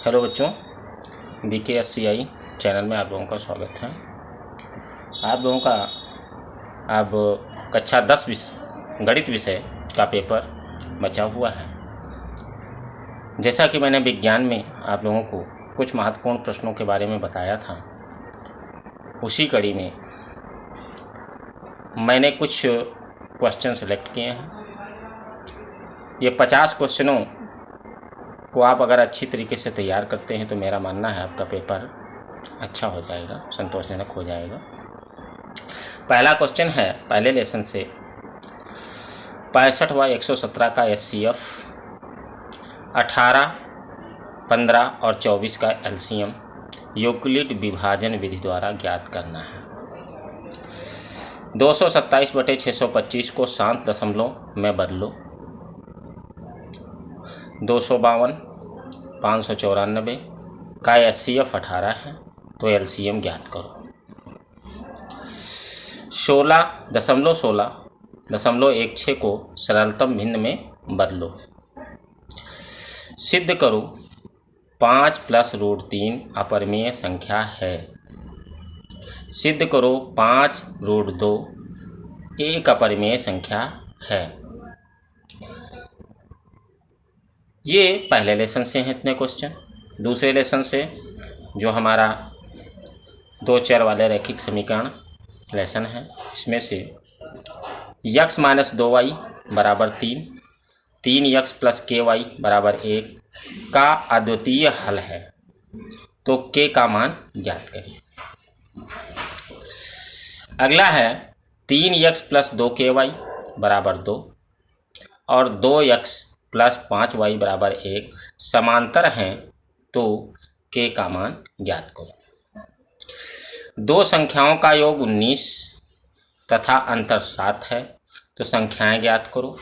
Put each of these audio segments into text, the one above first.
Hello बच्चों, BKSCI channel में आप लोगों का स्वागत है। आप लोगों का अब कक्षा 10 गणित विषय का पेपर बचा हुआ है। जैसा कि मैंने विज्ञान में आप लोगों को कुछ महत्वपूर्ण प्रश्नों के बारे में बताया था, उसी कड़ी में मैंने कुछ क्वेश्चन सेलेक्ट किए हैं। ये 50 क्वेश्चनों को आप अगर अच्छी तरीके से तैयार करते हैं तो मेरा मानना है आपका पेपर अच्छा हो जाएगा, संतोषजनक हो जाएगा। पहला क्वेश्चन है पहले लेसन से 65 व 117 का HCF, 18, 15 और 24 का LCM यूक्लिड विभाजन विधि द्वारा ज्ञात करना है। 227/625 को शांत दशमलव में बदलो। 252, 594 का HCF 18 है तो LCM ज्ञात करो। 16.16.16 को सरलतम भिन्न में बदलो। सिद्ध करो 5 + √3 अपरिमेय संख्या है। सिद्ध करो 5 √2 एक अपरिमेय संख्या है। ये पहले लेसन से हैं इतने क्वेश्चन। दूसरे लेसन से जो हमारा 2 चर वाले रैखिक समीकरण लेसन है, इसमें से x - 2y = 3, 3x + ky = 1 का अद्वितीय हल है तो k का मान ज्ञात करें। अगला है 3x + 2ky = 2 और 2x + 5y = 1 समांतर हैं तो k का मान ज्ञात करो। दो संख्याओं का योग 19 तथा अंतर 7 है तो संख्याएं ज्ञात करो।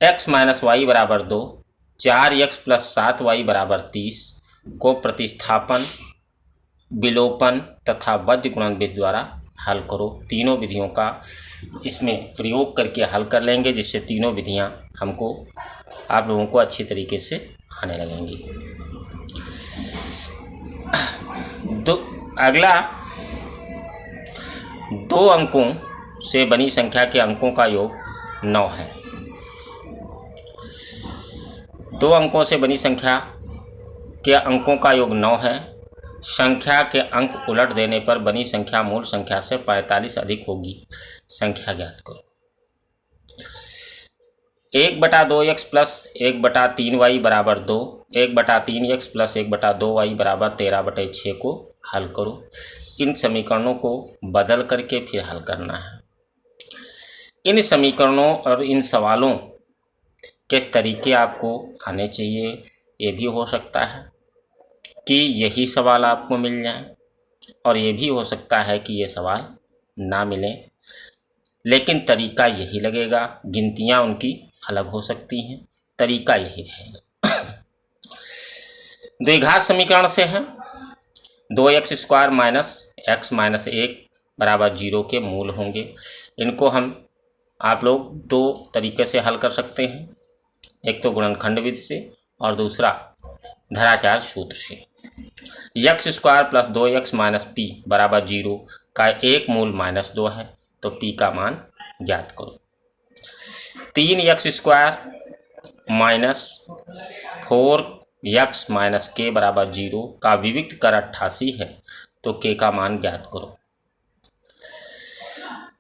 x - y = 2, 4x + 7y = 30 को प्रतिस्थापन, विलोपन तथा वज्र गुणन विधि द्वारा हल करो। तीनों विधियों का इसमें प्रयोग करके हल कर लेंगे, जिससे तीनों विधियां हमको आप लोगों को अच्छी तरीके से आने लगेंगी। अगला 2 अंकों से बनी संख्या के अंकों का योग 9 है। 2 अंकों से बनी संख्या के अंकों का योग 9 है। संख्या के अंक उलट देने पर बनी संख्या मूल संख्या से 45 अधिक होगी। संख्या ज्ञात करो। 1/2x + 1/3y = 2, 1/3x + 1/2y = 13/6 को हल करो। इन समीकरणों को बदल करके फिर हल करना है। इन समीकरणों और इन सवालों के तरीके आपको आने चाहिए। ये भी हो सकता है कि यही सवाल आपको मिल जाए और ये भी हो सकता है कि ये सवाल ना मिलें, लेकिन तरीका यही लगेगा। गिनतियाँ उनकी अलग हो सकती हैं, तरीका यही रहेगा। द्विघात समीकरण से है 2x² - x - 1 = 0 के मूल होंगे। इनको आप लोग 2 तरीके से हल कर सकते हैं, एक तो गुणनखंड विधि से और दूसरा धराचार सूत्र से। x² + 2x - p = 0 का एक मूल -2 है तो p का मान ज्ञात करो। 3x² - 4x - k = 0 का विविक्त कर 88 है तो k का मान ज्ञात करो।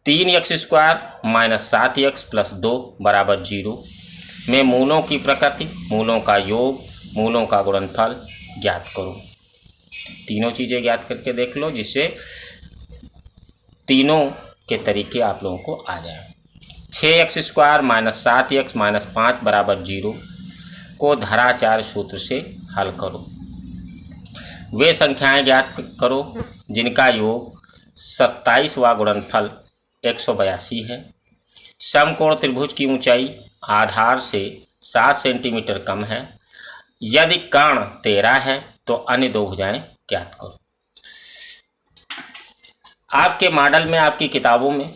3x² - 7x + 2 = 0 में मूलों की प्रकृति, मूलों का योग, मूलों का गुणनफल ज्ञात करो। तीनों चीज़ें ज्ञात करके देख लो, जिससे तीनों के तरीके आप लोगों को आ जाए। 6x² - 7x - 5 = 0 को धराचार सूत्र से हल करो। वे संख्याएं ज्ञात करो जिनका योग 27 व गुणनफल 182 है। समकोण त्रिभुज की ऊंचाई आधार से 7 सेंटीमीटर कम है। यदि कर्ण 13 है तो अन्य 2 भुजाएं ज्ञात करो। आपके मॉडल में, आपकी किताबों में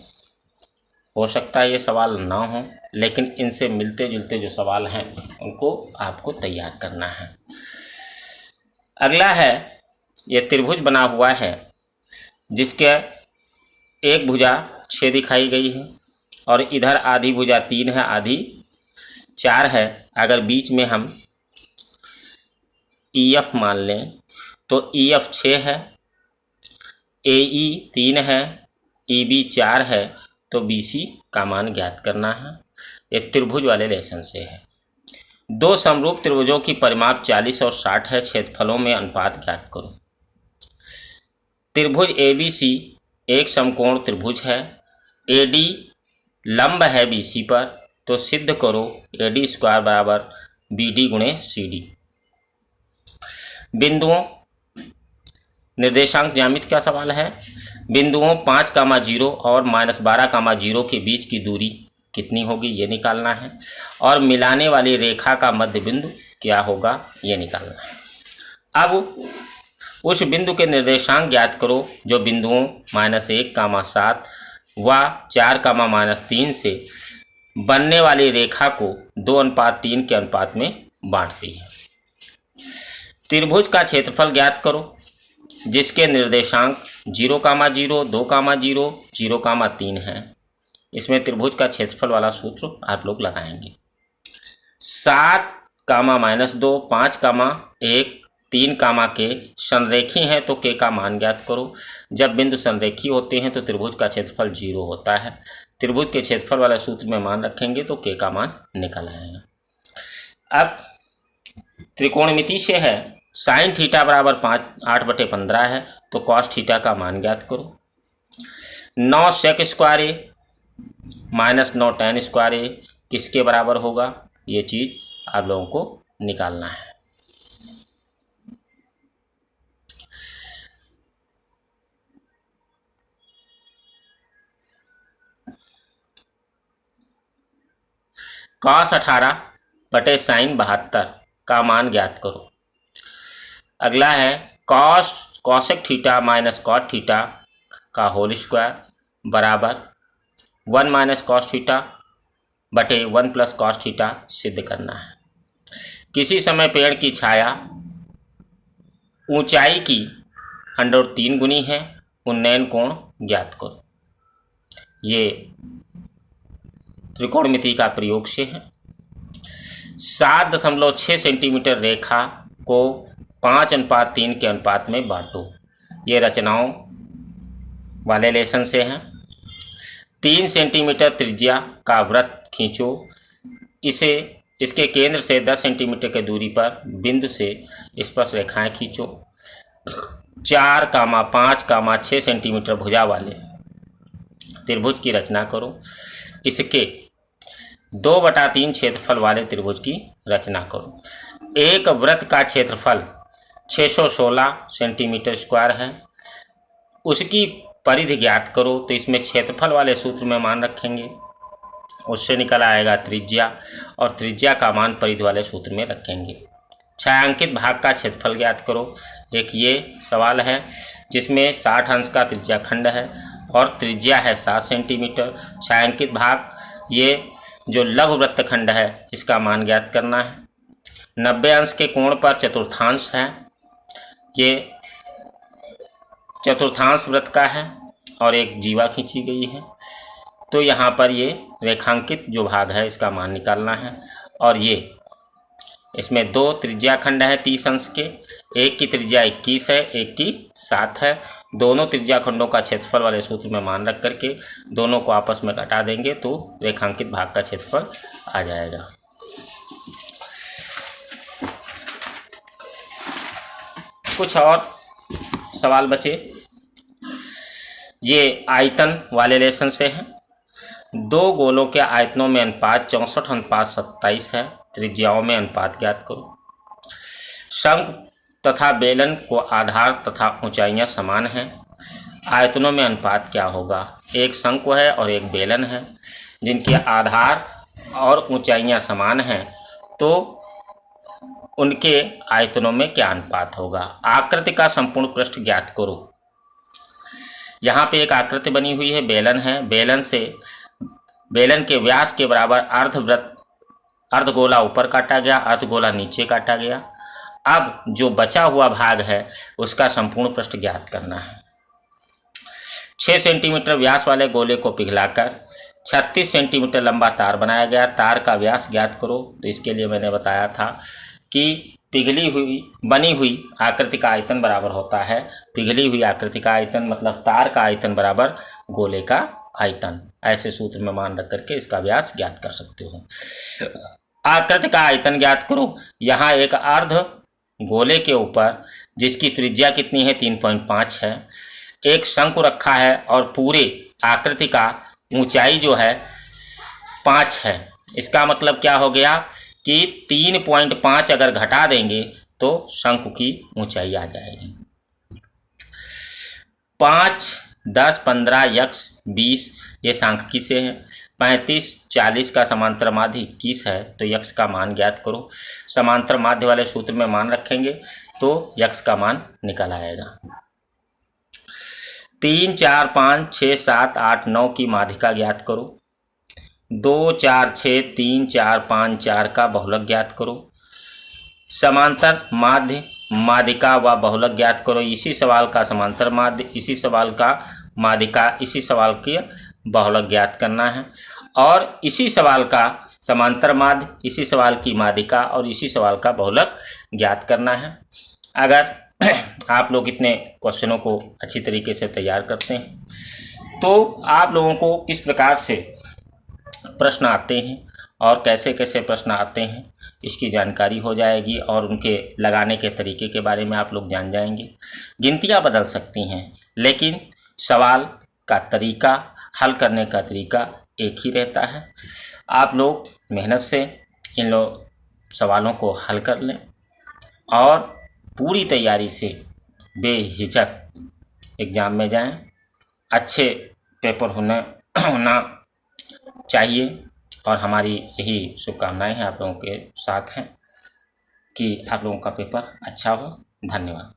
हो सकता है ये सवाल ना हो, लेकिन इनसे मिलते जुलते जो सवाल हैं उनको आपको तैयार करना है। अगला है, ये त्रिभुज बना हुआ है जिसके एक भुजा 6 दिखाई गई है और इधर आधी भुजा 3 है, आधी 4 है। अगर बीच में हम EF मान लें तो EF 6 है, AE 3 है, EB 4 है, तो BC का मान ज्ञात करना है। ये त्रिभुज वाले लेसन से है। दो समरूप त्रिभुजों की परिमाप 40 और 60 है, क्षेत्रफलों में अनुपात ज्ञात करो। त्रिभुज ABC एक समकोण त्रिभुज है, AD लंब है BC पर, तो सिद्ध करो AD स्क्वायर बराबर BD गुणे CD। बिंदुओं, निर्देशांक ज्यामिति का सवाल है। बिंदुओं 5,0 और -12,0 के बीच की दूरी कितनी होगी ये निकालना है, और मिलाने वाली रेखा का मध्य बिंदु क्या होगा ये निकालना है। अब उस बिंदु के निर्देशांक ज्ञात करो जो बिंदुओं -1,7 व 4,-3 से बनने वाली रेखा को 2:3 के अनुपात में बांटती है। त्रिभुज का क्षेत्रफल ज्ञात करो जिसके निर्देशांक 0,0, 2,0, 0,3 है। इसमें त्रिभुज का क्षेत्रफल वाला सूत्र आप लोग लगाएंगे। 7, -2, 5, 1, 3 के संरेखी हैं तो के का मान ज्ञात करो। जब बिंदु संरेखी होते हैं तो त्रिभुज का क्षेत्रफल 0 होता है। त्रिभुज के क्षेत्रफल वाले सूत्र में मान रखेंगे तो के का मान निकल आएगा। अब त्रिकोणमिति से है, साइन थीटा बराबर 8/15 है, तो कॉस थीटा का मान ज्ञात करो। 9 सेक स्क्वायर ए -9 tan स्क्वायर ए किसके बराबर होगा, ये चीज़ आप लोगों को निकालना है। cos 18/sin 72 का मान ज्ञात करो। अगला है cosec theta minus cot theta का होल स्क्वायर बराबर 1 - cos थीटा बटे 1 + cos थीटा सिद्ध करना है। किसी समय पेड़ की छाया ऊंचाई की √3 गुनी है, उन्नयन कोण ज्ञात करो। ये त्रिकोणमिति का प्रयोग से है। 7.6 सेंटीमीटर रेखा को 5:3 के अनुपात में बांटो। ये रचनाओं वाले लेसन से हैं। 3 सेंटीमीटर त्रिज्या का वृत्त खींचो। इसके केंद्र से 10 सेंटीमीटर की दूरी पर बिंदु से स्पर्श रेखाएं खींचो। 4, 5, 6 सेंटीमीटर भुजा वाले त्रिभुज की रचना करो। इसके 2/3 क्षेत्रफल वाले त्रिभुज की रचना करो। एक वृत्त का क्षेत्रफल 616 सेंटीमीटर स्क्वायर है, उसकी परिधि ज्ञात करो। तो इसमें क्षेत्रफल वाले सूत्र में मान रखेंगे, उससे निकल आएगा त्रिज्या, और त्रिज्या का मान परिधि वाले सूत्र में रखेंगे। छायांकित भाग का क्षेत्रफल ज्ञात करो। एक ये सवाल है जिसमें 60 अंश का त्रिज्या खंड है और त्रिज्या है 7 सेंटीमीटर। छायांकित भाग, ये जो लघु वृत्तखंड है, इसका मान ज्ञात करना है। 90 अंश के कोण पर चतुर्थांश है, ये चतुर्थांश वृत्त का है और एक जीवा खींची गई है। तो यहाँ पर ये रेखांकित जो भाग है इसका मान निकालना है। और ये इसमें 2 त्रिज्या खंड है 30 अंश के, एक की त्रिज्या 21 है, एक की 7 है। दोनों त्रिज्या खंडों का क्षेत्रफल वाले सूत्र में मान रख करके दोनों को आपस में घटा देंगे तो रेखांकित भाग का क्षेत्रफल आ जाएगा। कुछ और सवाल बचे। ये आयतन वाले लेसन से हैं। 2 गोलों के आयतनों में अनुपात 64:27 है। त्रिज्याओं में अनुपात ज्ञात करो। शंकु तथा बेलन को आधार तथा ऊंचाइयां समान हैं। आयतनों में अनुपात क्या होगा। एक शंकु है और एक बेलन है जिनके आधार और ऊंचाइयां समान हैं, तो उनके आयतनों में क्या अनुपात होगा। आकृति का संपूर्ण पृष्ठ ज्ञात करो। यहाँ पे एक आकृति बनी हुई है, बेलन है। बेलन के व्यास के बराबर अर्धगोला ऊपर काटा गया, अर्धगोला नीचे काटा गया। अब जो बचा हुआ भाग है उसका संपूर्ण पृष्ठ ज्ञात करना है। 6 सेंटीमीटर व्यास वाले गोले को पिघलाकर 36 सेंटीमीटर लंबा तार बनाया गया। तार का व्यास ज्ञात करो। तो इसके लिए मैंने बताया था कि बनी हुई आकृति का आयतन बराबर होता है, पिघली हुई आकृति का आयतन मतलब तार का आयतन बराबर गोले का आयतन। ऐसे सूत्र में मान रख करके इसका व्यास ज्ञात कर सकते हो। आकृति का आयतन ज्ञात करो। यहाँ एक अर्ध गोले के ऊपर जिसकी त्रिज्या कितनी है 3.5 है, एक शंकु रखा है और पूरे आकृति का ऊंचाई जो है 5 है। इसका मतलब क्या हो गया कि 3.5 अगर घटा देंगे तो शंकु की ऊंचाई आ जाएगी। 5, 10, 15, यक्स 20 ये सांख्यिकी से है। 35, 40 का समांतर माध्य 21 है तो यक्स का मान ज्ञात करो। समांतर माध्य वाले सूत्र में मान रखेंगे तो यक्स का मान निकल आएगा। 3, 4, 5, 6, 7, 8, 9 की माध्यिका ज्ञात करो। 2, 4, 6, 3, 4, 5, 4 का बहुलक ज्ञात करो। समांतर माध्य माध्यिका व बहुलक ज्ञात करो। इसी सवाल का समांतर माध्य, इसी सवाल का माध्यिका, इसी सवाल की बहुलक ज्ञात करना है और इसी सवाल का समांतर माध्य, इसी सवाल की माध्यिका और इसी सवाल का बहुलक ज्ञात करना है। अगर आप लोग इतने क्वेश्चनों को अच्छी तरीके से तैयार करते हैं तो आप लोगों को किस प्रकार से प्रश्न आते हैं और कैसे कैसे प्रश्न आते हैं इसकी जानकारी हो जाएगी और उनके लगाने के तरीके के बारे में आप लोग जान जाएंगे। गिनतियां बदल सकती हैं लेकिन सवाल का तरीका, हल करने का तरीका एक ही रहता है। आप लोग मेहनत से इन सवालों को हल कर लें और पूरी तैयारी से बेहिचक एग्ज़ाम में जाएं। अच्छे पेपर होना चाहिए और हमारी यही शुभकामनाएं हैं आप लोगों के साथ हैं कि आप लोगों का पेपर अच्छा हो। धन्यवाद।